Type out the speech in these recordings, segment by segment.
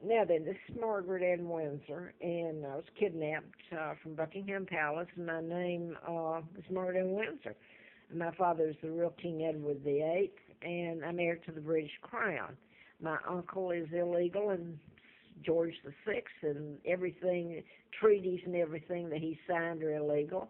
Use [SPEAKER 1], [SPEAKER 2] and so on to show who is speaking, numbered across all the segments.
[SPEAKER 1] Now then, this is Margaret Ann Windsor, and I was kidnapped from Buckingham Palace, and my name is Margaret Ann Windsor. And my father is the real King Edward VIII, and I'm heir to the British Crown. My uncle is illegal, and George the Sixth, and everything, treaties and everything that he signed are illegal.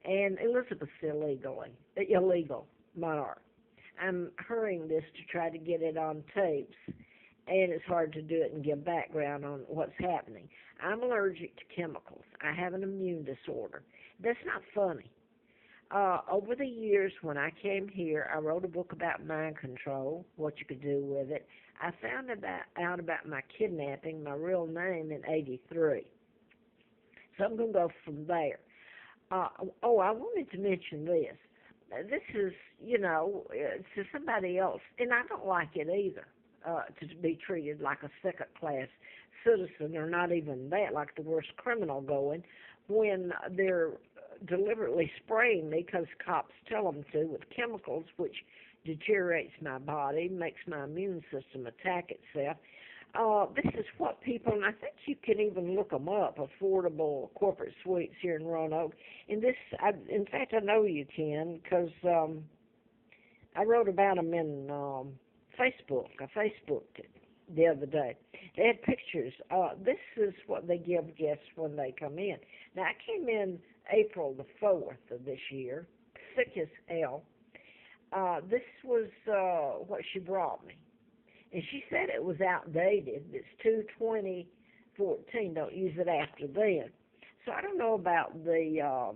[SPEAKER 1] And Elizabeth's illegal monarch. I'm hurrying this to try to get it on tapes, and it's hard to do it and give background on what's happening. I'm allergic to chemicals. I have an immune disorder. That's not funny. Over the years, when I came here, I wrote a book about mind control, what you could do with it. I found out about my kidnapping, my real name, in '83. So I'm going to go from there. I wanted to mention this. This is, to somebody else, and I don't like it either, to be treated like a second-class citizen, or not even that, like the worst criminal going, when they're deliberately spraying me because cops tell them to with chemicals, which deteriorates my body, makes my immune system attack itself. This is what people, and I think you can even look them up, affordable corporate suites here in Roanoke. And this, in fact, I know you can, because I wrote about them in Facebook. I Facebooked it the other day. They had pictures. This is what they give guests when they come in. Now, I came in April the 4th of this year, sick as hell. This was what she brought me. And she said it was outdated. It's 2/20/14. Don't use it after then. So I don't know about the,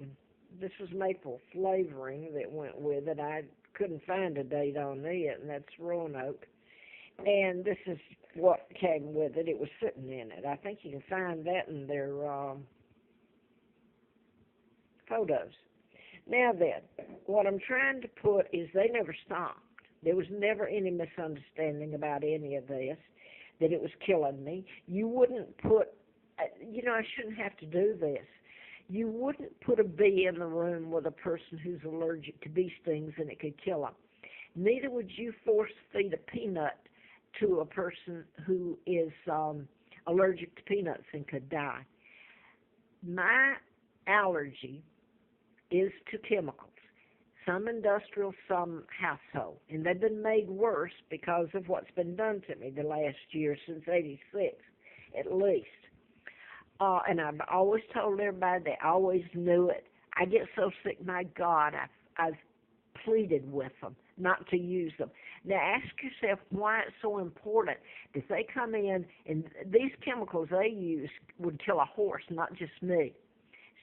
[SPEAKER 1] this was maple flavoring that went with it. I couldn't find a date on it, and that's Roanoke. And this is what came with it. It was sitting in it. I think you can find that in their photos. Now then, what I'm trying to put is they never stopped. There was never any misunderstanding about any of this, that it was killing me. You wouldn't put, I shouldn't have to do this. You wouldn't put a bee in the room with a person who's allergic to bee stings and it could kill them. Neither would you force feed a peanut to a person who is allergic to peanuts and could die. My allergy is to chemicals. Some industrial, some household. And they've been made worse because of what's been done to me the last year, since '86, at least. And I've always told everybody, they always knew it. I get so sick, my God, I've pleaded with them not to use them. Now ask yourself why it's so important that they come in, and these chemicals they use would kill a horse, not just me.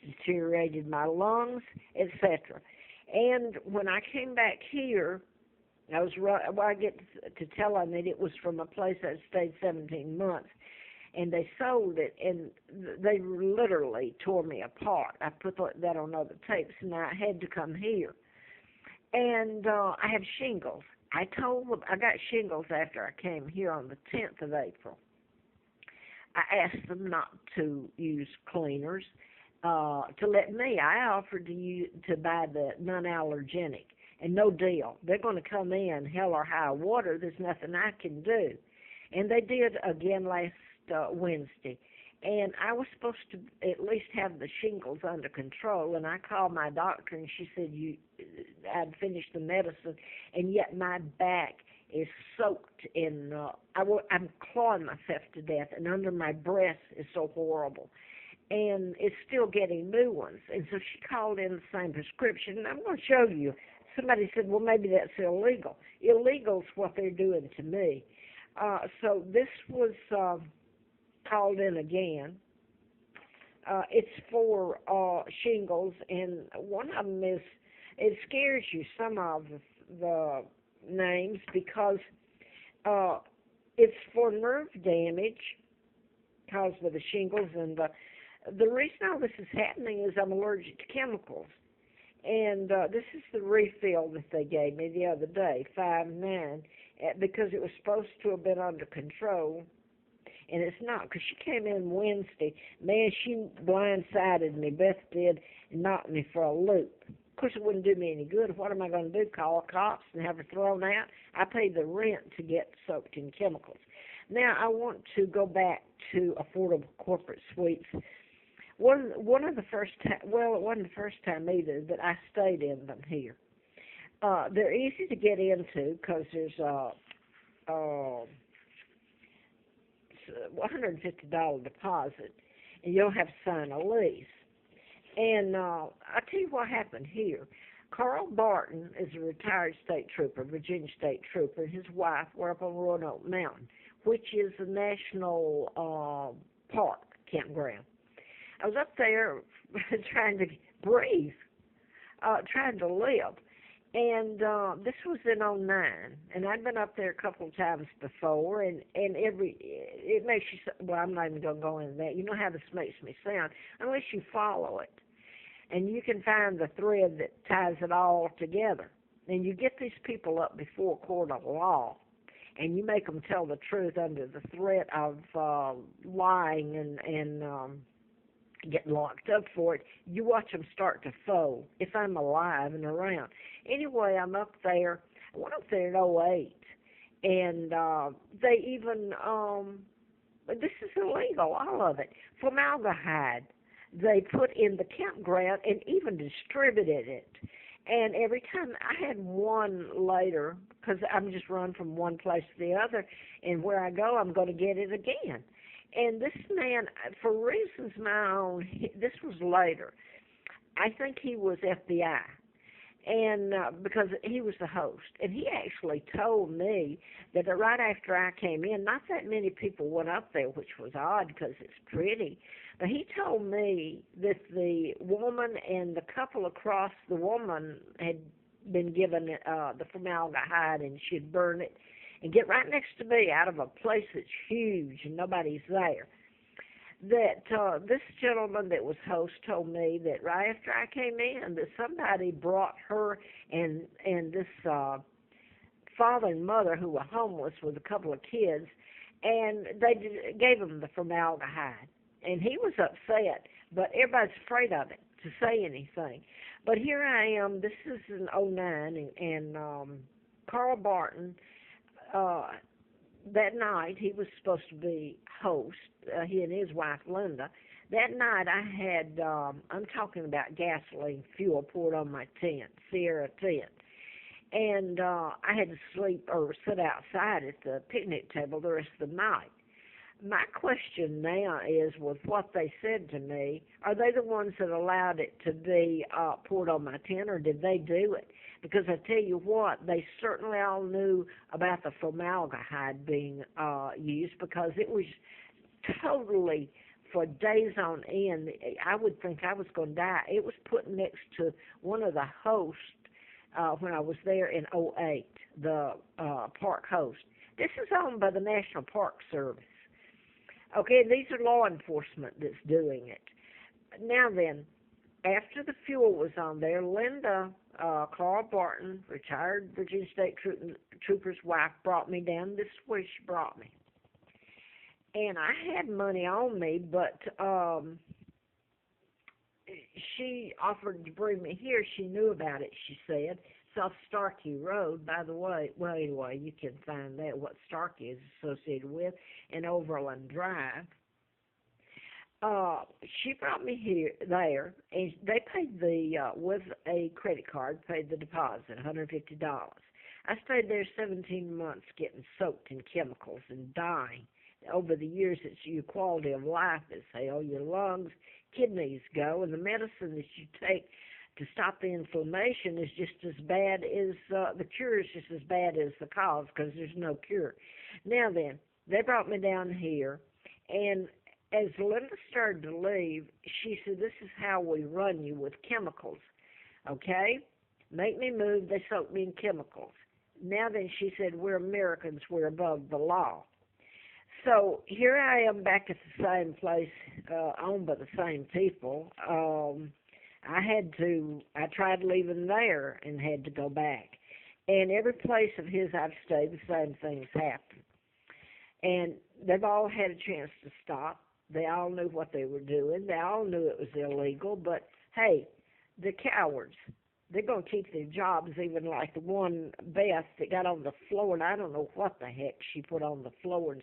[SPEAKER 1] It's deteriorated my lungs, etc. And when I came back here, I get to tell them that it was from a place that stayed 17 months, and they sold it, and they literally tore me apart. I put that on other tapes, and I had to come here. And I have shingles. I told them I got shingles after I came here on the 10th of April. I asked them not to use cleaners. To let me, I offered to buy the non-allergenic, and no deal. They're going to come in, hell or high water. There's nothing I can do. And they did again last Wednesday. And I was supposed to at least have the shingles under control, and I called my doctor, and she said I'd finished the medicine, and yet my back is soaked in, I'm clawing myself to death, and under my breast is so horrible. And it's still getting new ones. And so she called in the same prescription, and I'm going to show you. Somebody said, well, maybe that's illegal. Illegal's what they're doing to me. So this was called in again. It's for shingles, and one of them is, it scares you, some of the names, because it's for nerve damage caused by the shingles, and the reason all this is happening is I'm allergic to chemicals. And this is the refill that they gave me the other day, 5-9, because it was supposed to have been under control, and it's not, because she came in Wednesday. Man, she blindsided me, Beth did, and knocked me for a loop. course, it wouldn't do me any good. What am I going to do, call cops and have her thrown out? I paid the rent to get soaked in chemicals. Now, I want to go back to affordable corporate suites. One of the first time, well, it wasn't the first time either that I stayed in them here. They're easy to get into because there's a $150 deposit, and you don't have to sign a lease. And I'll tell you what happened here. Carl Barton is a retired state trooper, Virginia state trooper, and his wife were up on Roanoke Mountain, which is a national park campground. I was up there trying to breathe, trying to live. And this was in '09, and I'd been up there a couple of times before, and it makes you, well, I'm not even going to go into that. You know how this makes me sound, unless you follow it. And you can find the thread that ties it all together. And you get these people up before a court of law, and you make them tell the truth under the threat of lying and getting locked up for it. You watch them start to fold, if I'm alive and around. Anyway, I'm up there. I went up there in '08, and they even, this is illegal, all of it, formaldehyde they put in the campground and even distributed it. And every time I had one later, because I'm just run from one place to the other, and where I go, I'm going to get it again. And this man, for reasons my own, this was later. I think he was FBI, and because he was the host. And he actually told me that right after I came in, not that many people went up there, which was odd because it's pretty, but he told me that the woman and the couple across, the woman had been given the formaldehyde, and she'd burn it and get right next to me out of a place that's huge and nobody's there. That this gentleman that was host told me that right after I came in, that somebody brought her and this father and mother who were homeless with a couple of kids, and they gave them the formaldehyde. And he was upset, but everybody's afraid of it to say anything. But here I am. This is in '09, and Carl Barton. That night, he was supposed to be host, he and his wife, Linda. That night, I had, I'm talking about gasoline fuel poured on my tent, Sierra tent. And I had to sleep or sit outside at the picnic table the rest of the night. My question now is, with what they said to me, are they the ones that allowed it to be poured on my tent, or did they do it? Because I tell you what, they certainly all knew about the formaldehyde being used, because it was totally, for days on end, I would think I was going to die. It was put next to one of the hosts when I was there in '08, the park host. This is owned by the National Park Service. Okay, these are law enforcement that's doing it. Now then, after the fuel was on there, Linda, Carl Barton, retired Virginia State Trooper's wife, brought me down. This is where she brought me. And I had money on me, but she offered to bring me here. She knew about it, she said. It's off Starkey Road, by the way. Well, anyway, you can find that, what Starkey is associated with, and Overland Drive. She brought me there, and they paid with a credit card, paid the deposit, $150. I stayed there 17 months getting soaked in chemicals and dying. Over the years, it's your quality of life is hell. Your lungs, kidneys go, and the medicine that you take to stop the inflammation is just as bad as, the cure is just as bad as the cause, because there's no cure. Now then, they brought me down here, and as Linda started to leave, she said, this is how we run you with chemicals, okay? Make me move, they soak me in chemicals. Now then, she said, we're Americans, we're above the law. So here I am back at the same place, owned by the same people. I tried leaving there and had to go back. And every place of his I've stayed, the same things happened. And they've all had a chance to stop. They all knew what they were doing. They all knew it was illegal. But, hey, the cowards, they're going to keep their jobs, even like the one Beth that got on the floor, and I don't know what the heck she put on the floor and